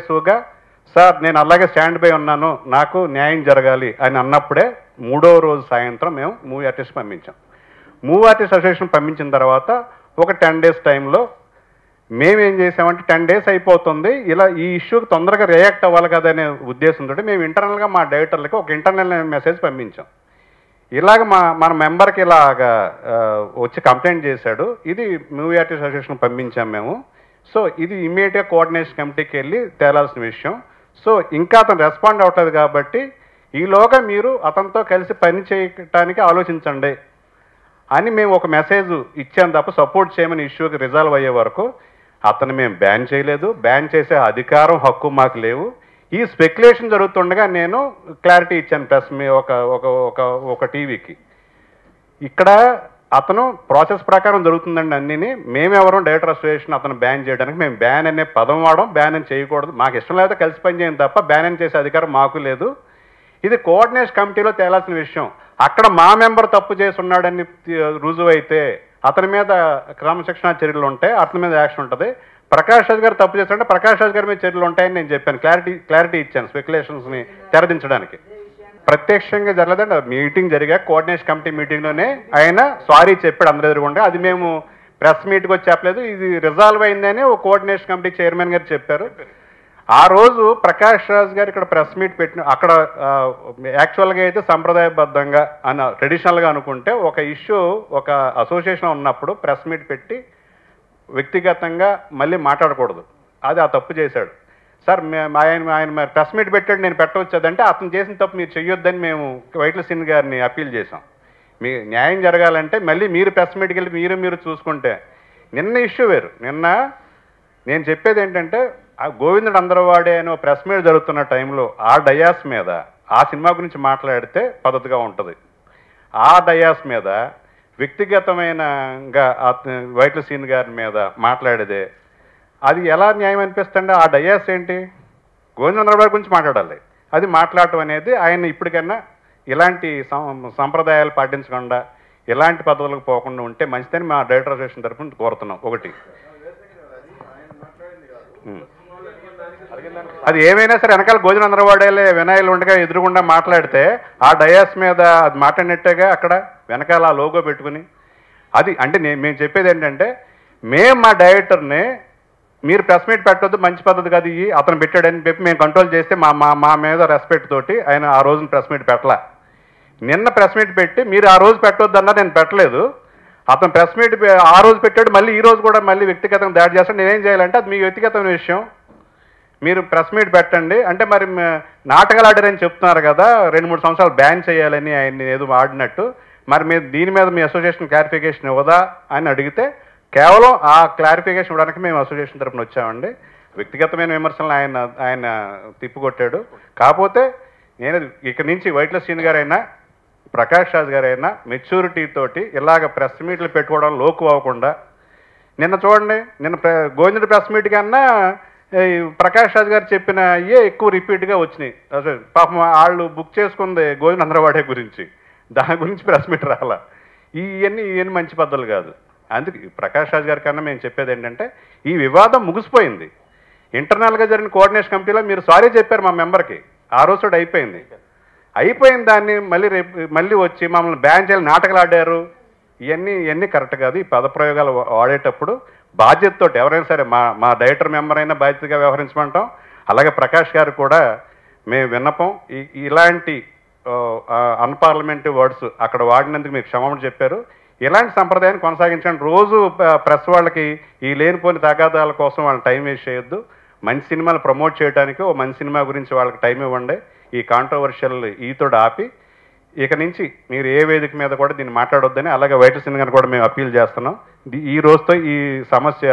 అగ్రెసివ్గా సార్ నేను అలాగే స్టాండ్ బై ఉన్నాను, నాకు న్యాయం జరగాలి అని అన్నప్పుడే 3వ రోజు సాయంత్రం మేము మూవీ ఆర్టిస్ట్ పంపించాం. మూవీ ఆర్టిస్ట్ అసోసియేషన్ పంపించిన తర్వాత ఒక 10 days టైంలో మేమేం చేసామంటే 10 days అయిపోతుంది, ఇలా ఈ ఇష్యూకి తొందరగా రియాక్ట్ అవ్వాలి కదా అనే ఉద్దేశంతో మేము ఇంటర్నల్గా మా డైరెక్టర్లకి ఒక ఇంటర్నల్ మెసేజ్ పంపించాం. ఇలాగ మన మెంబర్కి ఇలాగా వచ్చి కంప్లైంట్ చేశాడు, ఇది మూవీ ఆర్టిస్ట్ అసోసియేషన్ పంపించాం మేము. సో ఇది ఇమ్మీడియట్గా కోఆర్డినేషన్ కమిటీకి వెళ్ళి తేలాల్సిన విషయం. సో ఇంకా అతను రెస్పాండ్ అవ్వట్లేదు కాబట్టి ఈలోగా మీరు అతనితో కలిసి పని చేయటానికి ఆలోచించండి అని మేము ఒక మెసేజ్ ఇచ్చాం తప్ప సపోర్ట్ చేయమని ఇష్యూకి రిజాల్వ్ అయ్యే వరకు అతను మేము బ్యాన్ చేయలేదు. బ్యాన్ చేసే అధికారం హక్కు మాకు లేవు. ఈ స్పెక్యులేషన్ జరుగుతుండగా నేను క్లారిటీ ఇచ్చాను ప్రెస్ ఒక టీవీకి. ఇక్కడ అతను ప్రాసెస్ ప్రకారం జరుగుతుందండి అన్నీని. మేమెవరం డైరెక్టర్ అసోసియేషన్ అతను బ్యాన్ చేయడానికి, మేము బ్యాన్ అనే పదం వాడడం, బ్యాన్ అని చేయకూడదు, మాకు ఇష్టం లేకపోతే కలిసి పని చేయండి తప్ప బ్యాన్ అని చేసే అధికారం మాకు లేదు. ఇది కోఆర్డినేషన్ కమిటీలో తేలాల్సిన విషయం. అక్కడ మా మెంబర్ తప్పు చేసి ఉన్నాడని రుజువు అయితే అతని మీద క్రమశిక్షణ చర్యలు ఉంటాయి, అతని మీద యాక్షన్ ఉంటుంది. ప్రకాష్ రాజ్ గారు తప్పు చేస్తుంటే ప్రకాష్ రాజ్ గారి మీద చర్యలు ఉంటాయని నేను చెప్పాను, క్లారిటీ ఇచ్చాను స్పెక్యులేషన్స్ని తెరదించడానికి. ప్రత్యక్షంగా జరగలేదండి, మీటింగ్ జరిగా కోఆర్డినేషన్ కమిటీ మీటింగ్లోనే ఆయన సారీ చెప్పాడు అందరి ఎదురుగుండా. అది మేము ప్రెస్ మీట్కి వచ్చి చెప్పలేదు, ఇది రిజాల్వ్ అయిందని ఒక కోఆర్డినేషన్ కమిటీ చైర్మన్ గారు చెప్పారు. ఆ రోజు ప్రకాష్ రాజ్ గారు ఇక్కడ ప్రెస్ మీట్ పెట్టిన అక్కడ యాక్చువల్గా అయితే సంప్రదాయబద్ధంగా ట్రెడిషనల్గా అనుకుంటే ఒక ఇష్యూ ఒక అసోసియేషన్ ఉన్నప్పుడు ప్రెస్ మీట్ పెట్టి వ్యక్తిగతంగా మళ్ళీ మాట్లాడకూడదు, అది ఆ తప్పు చేశాడు. సార్ ఆయన ప్రెస్ మీట్ పెట్టాడు, నేను పెట్టవచ్చదంటే అతను చేసిన తప్పు మీరు చెయ్యొద్దని మేము వైట్ల సీన్ గారిని అప్పీల్ చేసాం. మీ న్యాయం జరగాలంటే మళ్ళీ మీరు ప్రెస్ మీట్కి వెళ్ళి మీరు చూసుకుంటే. నిన్న ఇష్యూ వేరు. నిన్న నేను చెప్పేది ఏంటంటే గోవిందుడు అందరవాడే అని ఒక ప్రెస్ మీట్ జరుగుతున్న టైంలో ఆ డయాస్ మీద ఆ సినిమా గురించి మాట్లాడితే పద్ధతిగా ఉంటుంది. ఆ డయాస్ మీద వ్యక్తిగతమైనగా వైట్ల సీన్ గారి మీద మాట్లాడేదే అది ఎలా న్యాయం అనిపిస్తుంది? ఆ డయాస్ ఏంటి? గోవిందుడు అందరవాడి గురించి మాట్లాడాలి. అది మాట్లాడటం అనేది ఆయన ఇప్పటికన్నా ఇలాంటి సంప్రదాయాలు పాటించకుండా ఇలాంటి పద్ధతులకు పోకుండా ఉంటే మంచిదని మా డైరెక్టర్ అసోసియేషన్ తరఫున కోరుతున్నాం. ఒకటి అది ఏమైనా సరే వెనకాల గోవిందుడు అందరవాడేలే వినాయకులు ఉండగా ఎదురుగుండా మాట్లాడితే ఆ డయాస్ మీద అది మాట్లాడినట్టేగా అక్కడ వెనకాల ఆ లోగో పెట్టుకుని. అది అంటే మేము చెప్పేది ఏంటంటే మేము మా డైరెక్టర్ని మీరు ప్రెస్ మీట్ పెట్టొద్దు, మంచి పద్ధతి కాదు ఇవి అతను పెట్టాడని చెప్పి మేము కంట్రోల్ చేస్తే మా మీద రెస్పెక్ట్ తోటి ఆయన ఆ రోజున ప్రెస్ మీట్ పెట్టలా. నిన్న ప్రెస్ మీట్ పెట్టి మీరు ఆ రోజు పెట్టొద్దు అన్నా నేను పెట్టలేదు. అతను ప్రెస్ మీట్ ఆ రోజు పెట్టాడు, మళ్ళీ ఈ రోజు కూడా మళ్ళీ వ్యక్తిగతంగా దాడి చేస్తాడు. నేనేం చేయాలంటే అది మీ వ్యక్తిగతమైన విషయం, మీరు ప్రెస్ మీట్ పెట్టండి అంటే మరి నాటకాలు ఆడారని చెప్తున్నారు కదా, 2-3 సంవత్సరాలు బ్యాన్ చేయాలని ఆయన ఏదో ఆడినట్టు. మరి మీరు దీని మీద మీ అసోసియేషన్ క్లారిఫికేషన్ ఇవ్వదా అని అడిగితే కేవలం ఆ క్లారిఫికేషన్ ఇవ్వడానికి మేము అసోసియేషన్ తరఫున వచ్చామండి. వ్యక్తిగతమైన విమర్శలను ఆయన తిప్పికొట్టాడు. కాకపోతే నేను ఇక్కడి నుంచి వైట్ల సీన్ గారైనా ప్రకాష్ రాజ్ గారైనా మెచ్యూరిటీ తోటి ఇలాగ ప్రెస్ మీట్లు పెట్టుకోవడం లోకు అవ్వకుండా. నిన్న చూడండి, నిన్న గోవిందుడి ప్రెస్ మీట్ కన్నా ప్రకాష్ రాజ్ గారు చెప్పిన ఎక్కువ రిపీట్గా వచ్చినాయి. అసలు పాపం వాళ్ళు బుక్ చేసుకుంది గోవిందుడు అందరవాడే గురించి, దాని గురించి ప్రెస్ మీట్ రాలా. ఇవన్నీ మంచి పద్ధతులు కాదు. అందుకే ప్రకాష్ రాజ్ గారి కన్నా మేము చెప్పేది ఏంటంటే ఈ వివాదం ముగిసిపోయింది. ఇంటర్నల్గా జరిగిన కోఆర్డినేషన్ కమిటీలో మీరు సారీ చెప్పారు మా మెంబర్కి, ఆ రోజు అయిపోయిన దాన్ని మళ్ళీ వచ్చి మమ్మల్ని బ్యాన్ చేయాలి, నాటకాలు ఆడారు, ఇవన్నీ కరెక్ట్ కాదు. ఈ పదప్రయోగాలు వాడేటప్పుడు బాధ్యతతో ఎవరైనా సరే మా డైరెక్టర్ మెంబర్ అయినా బాధ్యతగా వ్యవహరించమంటాం. అలాగే ప్రకాష్ గారు కూడా మేము విన్నపం, ఇలాంటి అన్పార్లమెంటరీ వర్డ్స్ అక్కడ వాడినందుకు మీకు క్షమాపణ చెప్పారు. ఇలాంటి సంప్రదాయాన్ని కొనసాగించండి. రోజు ప్రెస్ వాళ్ళకి ఈ లేనిపోని తగాదాల కోసం వాళ్ళని టైం వేస్ట్ చేయొద్దు. మంచి సినిమాలు ప్రమోట్ చేయడానికి ఓ మంచి సినిమా గురించి వాళ్ళకి టైం ఇవ్వండి. ఈ కాంట్రవర్షియల్ ఈతోడు ఆపి ఇక నుంచి మీరు ఏ వేదిక మీద కూడా దీన్ని మాట్లాడొద్దని అలాగే వైట్ల సీన్ గారిని కూడా మేము అప్పీల్ చేస్తున్నాం. ఈ రోజుతో ఈ సమస్య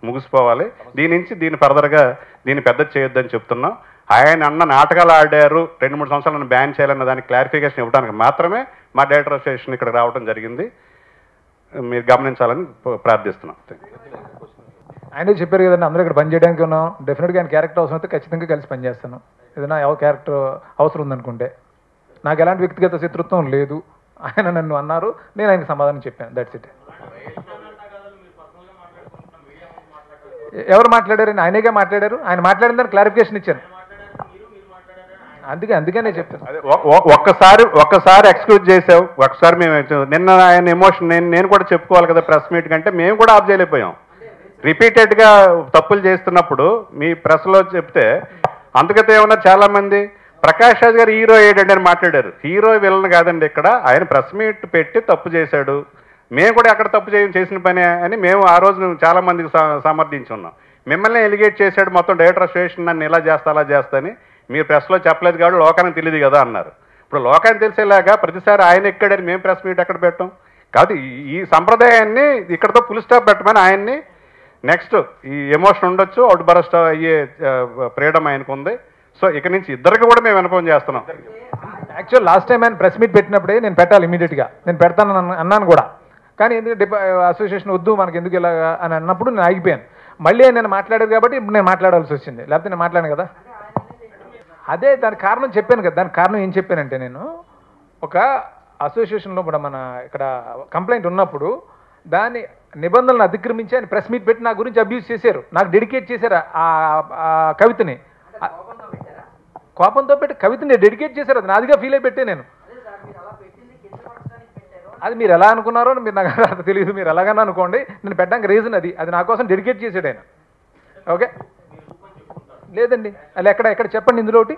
ముగిసిపోవాలి. దీన్ని ఫర్దర్గా దీన్ని పెద్ద చేయొద్దని చెప్తున్నాం. ఆయన అన్న నాటకాలు ఆడారు, 2-3 సంవత్సరాలను బ్యాన్ చేయాలన్న దానికి క్లారిఫికేషన్ ఇవ్వడానికి మాత్రమే మా డైరెక్టర్ అసోసియేషన్ ఇక్కడ రావడం జరిగింది. మీరు గమనించాలని ప్రార్థిస్తున్నాం. ఆయనే చెప్పారు కదండి, అందరూ ఇక్కడ పని చేయడానికి ఉన్నాం. డెఫినెట్గా ఆయన క్యారెక్టర్ అవసరం అయితే ఖచ్చితంగా కలిసి పనిచేస్తాను. ఏదైనా క్యారెక్టర్ అవసరం ఉందనుకుంటే. నాకు ఎలాంటి వ్యక్తిగత శత్రుత్వం లేదు. ఆయన నన్ను అన్నారు, నేను ఆయనకు సమాధానం చెప్పాను. That's it. ఎవరు మాట్లాడారని? ఆయనేగా మాట్లాడారు. ఆయన మాట్లాడిన దానికి క్లారిఫికేషన్ ఇచ్చాను. అందుకనే చెప్తాను. ఒక్కసారి ఎక్స్క్యూజ్ చేసావు, ఒకసారి మేము నిన్న ఆయన ఎమోషన్ నేను కూడా చెప్పుకోవాలి కదా ప్రెస్ మీట్ కంటే, మేము కూడా ఆఫ్ చేయలేకపోయాం. రిపీటెడ్గా తప్పులు చేస్తున్నప్పుడు మీ ప్రెస్లో చెప్తే అందుకతే ఏమన్నా చాలామంది ప్రకాష్ రాజ్ గారు హీరో ఏడండి అని మాట్లాడారు. హీరో విలన్ కాదండి, ఇక్కడ ఆయన ప్రెస్ మీట్ పెట్టి తప్పు చేశాడు, మేము కూడా ఎక్కడ తప్పు చేసిన పని అని మేము ఆ రోజు చాలా మందికి సమర్థించున్నాం. మిమ్మల్ని ఎలిగేట్ చేశాడు, మొత్తం డైరెక్టర్ అసోసియేషన్ నన్ను ఇలా చేస్తా అలా చేస్తా అని మీరు ప్రెస్లో చెప్పలేదు కాబట్టి లోకానికి తెలియదు కదా అన్నారు. ఇప్పుడు లోకానికి తెలిసేలాగా ప్రతిసారి ఆయన ఎక్కడని మేము ప్రెస్ మీట్ ఎక్కడ పెట్టాం కాదు. ఈ సంప్రదాయాన్ని ఇక్కడతో ఫుల్ స్టాప్ పెట్టమని ఆయన్ని, నెక్స్ట్ ఈ ఎమోషన్ ఉండొచ్చు, అవుట్ బరస్ట్ అయ్యే ఫ్రీడమ్ ఆయనకు ఉంది. సో ఇక నుంచి ఇద్దరికి కూడా మేము వినపం చేస్తున్నాం. యాక్చువల్ లాస్ట్ టైం ఆయన ప్రెస్ మీట్ పెట్టినప్పుడే నేను పెట్టాలి ఇమీడియట్గా, నేను పెడతాను అన్నాను కూడా. కానీ ఎందుకు అసోసియేషన్ వద్దు మనకి ఎందుకు ఇలా అని అన్నప్పుడు నేను ఆగిపోయాను. మళ్ళీ నేను మాట్లాడారు కాబట్టి ఇప్పుడు నేను మాట్లాడాల్సి వచ్చింది, లేకపోతే నేను మాట్లాడాను కదా. అదే దానికి కారణం చెప్పాను కదా. దానికి కారణం ఏం చెప్పానంటే, నేను ఒక అసోసియేషన్లో కూడా మన ఇక్కడ కంప్లైంట్ ఉన్నప్పుడు దాని నిబంధనలను అతిక్రమించి ఆయన ప్రెస్ మీట్ పెట్టి నా గురించి అబ్యూస్ చేశారు, నాకు డెడికేట్ చేశారు ఆ కవితని. కోపంతో పెట్టి కవితని డెడికేట్ చేశారు, అది నాదిగా ఫీల్ అయి పెట్టే నేను. అది మీరు ఎలా అనుకున్నారో మీరు నాకు అది తెలియదు, మీరు ఎలాగన్నా అనుకోండి, నేను పెట్టడానికి రీజన్ అది నా కోసం డెడికేట్ చేశాడు ఆయన. ఓకే లేదండి అలా ఎక్కడ చెప్పండి ఇందులో ఒకటి,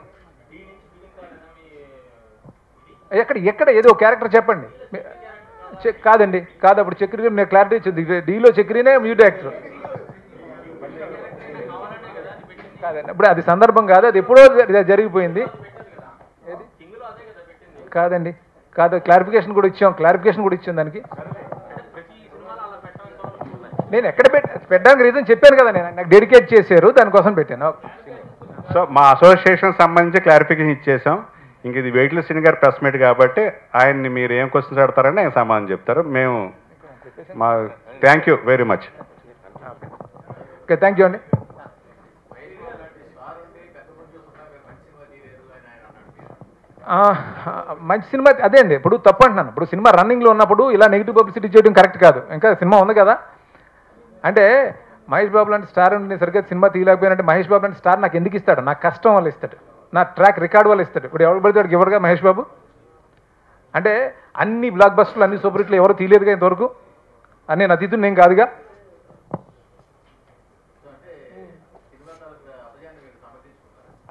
ఎక్కడ ఏదో క్యారెక్టర్ చెప్పండి. కాదండి కాదు, అప్పుడు చక్రి నేను క్లారిటీ ఇచ్చింది, డీలో చక్రినే మ్యూట్ యాక్టర్ కాదండి. ఇప్పుడు అది సందర్భం కాదు, అది ఎప్పుడో జరిగిపోయింది. కాదండి కాదు, క్లారిఫికేషన్ కూడా ఇచ్చాం దానికి. నేను ఎక్కడ పెట్టడానికి రీజన్ చెప్పాను కదా, నేను నాకు డెడికేట్ చేశారు దానికోసం పెట్టాను. సో మా అసోసియేషన్ సంబంధించి క్లారిఫికేషన్ ఇచ్చేసాం. ఇంక ఇది వెయిట్లెస్ సినీ గారి ప్రెస్ మీట్ కాబట్టి ఆయన్ని మీరు ఏం క్వశ్చన్స్ అడతారని ఆయన సమాధానం చెప్తారు. మేము మా thank you very much. Okay thank you అండి. మంచి సినిమా అదే అండి. ఇప్పుడు తప్పు అంటున్నాను, ఇప్పుడు సినిమా రన్నింగ్లో ఉన్నప్పుడు ఇలా నెగిటివ్ పబ్లిసిటీ చేయడం కరెక్ట్ కాదు. ఇంకా సినిమా ఉంది కదా అంటే, మహేష్ బాబు లాంటి స్టార్ ఉండి సరిగ్గా సినిమా తీయలేకపోయినంటే మహేష్ బాబు లాంటి స్టార్ నాకు ఎందుకు ఇస్తాడు? నాకు కష్టం వల్ల ఇస్తాడు, నా ట్రాక్ రికార్డ్ వల్ల ఇస్తాడు. ఇప్పుడు ఎవరు పడితే వాడికి ఎవరుగా మహేష్ బాబు అంటే అన్ని బ్లాక్ బస్టర్లు అన్ని సూపర్ హిట్లు ఎవరు తీయలేదుగా ఇంతవరకు. నేను అతిథుని నేను కాదుగా.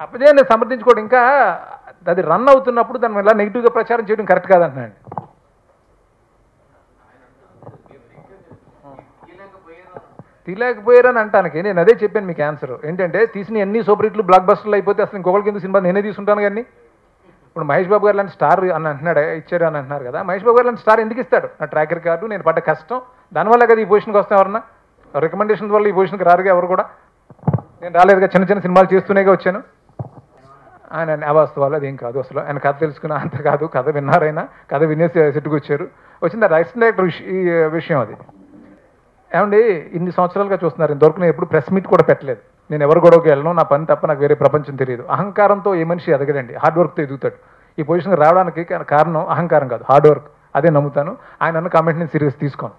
అపజయాన్ని సమర్థించుకోవడం, ఇంకా అది రన్ అవుతున్నప్పుడు దాని వల్ల నెగిటివ్గా ప్రచారం చేయడం కరెక్ట్ కాదంటున్నాను. తీయలేకపోయారని అంటానికి నేను అదే చెప్పాను మీకు ఆన్సర్ ఏంటంటే, తీసిన అన్ని సూపర్ హిట్లు బ్లాక్ బస్టర్లు అయిపోతే అసలు ఇంకొకరికి ఎందుకు సినిమా నేనే తీసుకుంటాను కానీ. ఇప్పుడు మహేష్ బాబు గారు లాంటి స్టార్ అని అంటున్నాడు, ఇచ్చాడు అని అంటున్నారు కదా. మహేష్ బాబు గారు లాంటి స్టార్ ఎందుకు ఇస్తాడు? నా ట్రాక్ రికార్డు, నేను పడ్డ కష్టం, దానివల్ల కదా ఈ పొజిషన్కి వస్తాం. ఎవరన్నా రికమెండేషన్ వల్ల ఈ పొజిషన్కి రారుగా ఎవరు కూడా. నేను రాలేదుగా, చిన్న చిన్న సినిమాలు చేస్తూనేగా వచ్చాను. ఆయన అవాస్తవాలు అదేం కాదు అసలు. ఆయన కథ తెలుసుకున్న అంత కాదు, కథ విన్నారైనా, కథ వినేసి సెట్టుకు వచ్చారు. వచ్చింది రైటర్ డైరెక్టర్ ఈ విషయం అది. ఏమండి ఇన్ని సంవత్సరాలుగా చూస్తున్నారు, ఇంతవరకు నేను ఎప్పుడు ప్రెస్ మీట్ కూడా పెట్టలేదు. నేను ఎవరు గొడవకి వెళ్ళను, నా పని తప్ప నాకు వేరే ప్రపంచం తెలియదు. అహంకారంతో ఏ మనిషి ఎదగడండి, హార్డ్ వర్క్తో ఎదుగుతాడు. ఈ పొజిషన్కి రావడానికి కారణం అహంకారం కాదు, హార్డ్ వర్క్. అదే నమ్ముతాను. ఆయన అన్న కామెంట్ నేను సీరియస్ తీసుకోను.